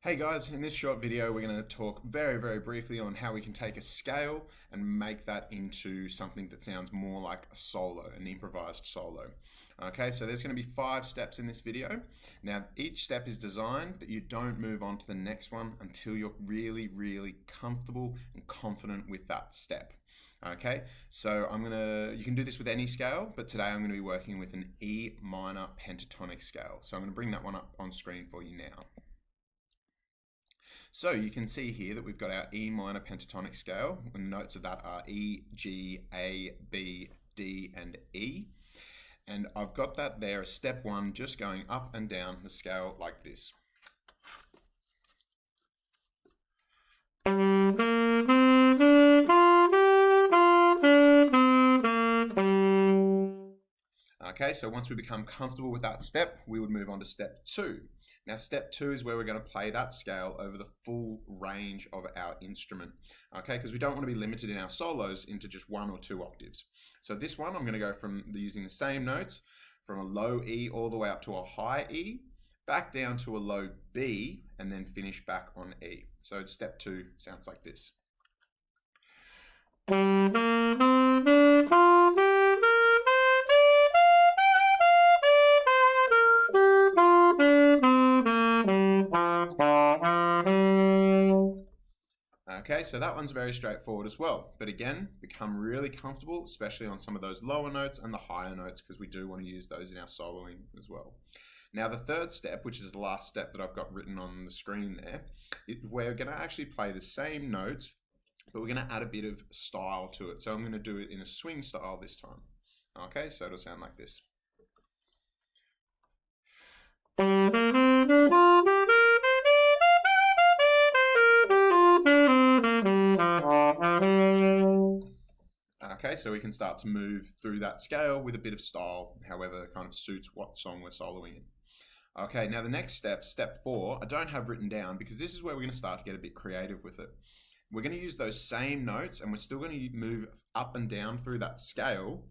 Hey guys, in this short video we're going to talk very briefly on how we can take a scale and make that into something that sounds more like a solo, an improvised solo. Okay, so there's going to be 5 steps in this video. Now each step is designed that you don't move on to the next one until you're really comfortable and confident with that step. Okay, so you can do this with any scale, but today I'm going to be working with an E minor pentatonic scale. So I'm going to bring that one up on screen for you now. So you can see here that we've got our E minor pentatonic scale, and the notes of that are E, G, A, B, D, and E. And I've got that there as step 1, just going up and down the scale like this. Okay, so once we become comfortable with that step, we would move on to step 2. Now step 2 is where we're going to play that scale over the full range of our instrument, okay, because we don't want to be limited in our solos into just 1 or 2 octaves. So this one I'm going to go from using the same notes from a low E all the way up to a high E, back down to a low B, and then finish back on E. So step 2 sounds like this. Okay, so that one's very straightforward as well. But again, become really comfortable, especially on some of those lower notes and the higher notes, because we do want to use those in our soloing as well. Now the third step, which is the last step that I've got written on the screen there, we're going to actually play the same notes, but we're going to add a bit of style to it. So I'm going to do it in a swing style this time. Okay, so it'll sound like this. Okay, so we can start to move through that scale with a bit of style, however kind of suits what song we're soloing in. Okay, now the next step, step 4, I don't have written down because this is where we're going to start to get a bit creative with it. We're going to use those same notes and we're still going to move up and down through that scale,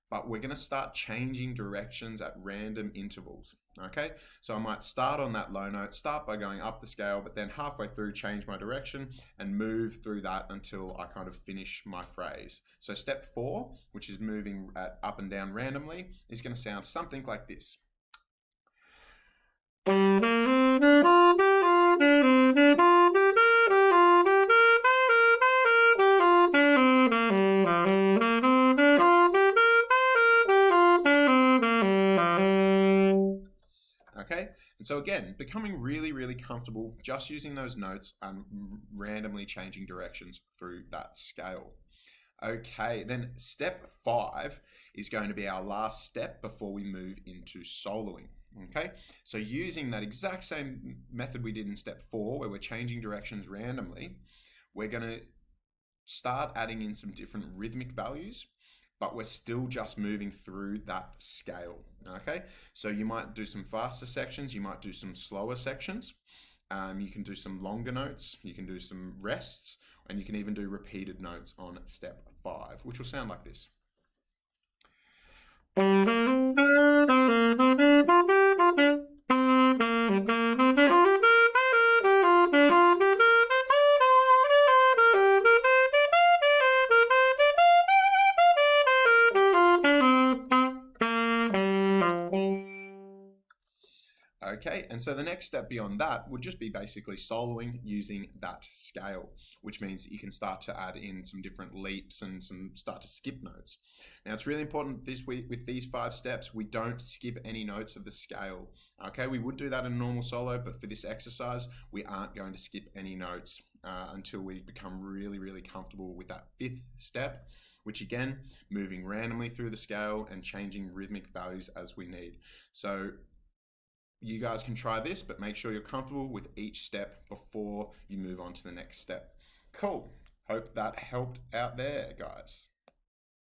but we're going to start changing directions at random intervals. Okay, so I might start on that low note, start by going up the scale, but then halfway through change my direction and move through that until I kind of finish my phrase. So step 4, which is moving up and down randomly, is going to sound something like this. Okay, and so again, becoming really comfortable just using those notes and randomly changing directions through that scale. Okay, then step 5 is going to be our last step before we move into soloing. Okay, so using that exact same method we did in step 4, where we're changing directions randomly, we're going to start adding in some different rhythmic values, but we're still just moving through that scale. Okay, so you might do some faster sections, you might do some slower sections, you can do some longer notes, you can do some rests, and you can even do repeated notes on step 5, which will sound like this. Okay, and so the next step beyond that would just be basically soloing using that scale, which means that you can start to add in some different leaps and start to skip notes. Now it's really important this week with these 5 steps, we don't skip any notes of the scale. Okay, we would do that in a normal solo, but for this exercise, we aren't going to skip any notes until we become really comfortable with that 5th step, which again, moving randomly through the scale and changing rhythmic values as we need. So you guys can try this, but make sure you're comfortable with each step before you move on to the next step. Cool. Hope that helped out there, guys.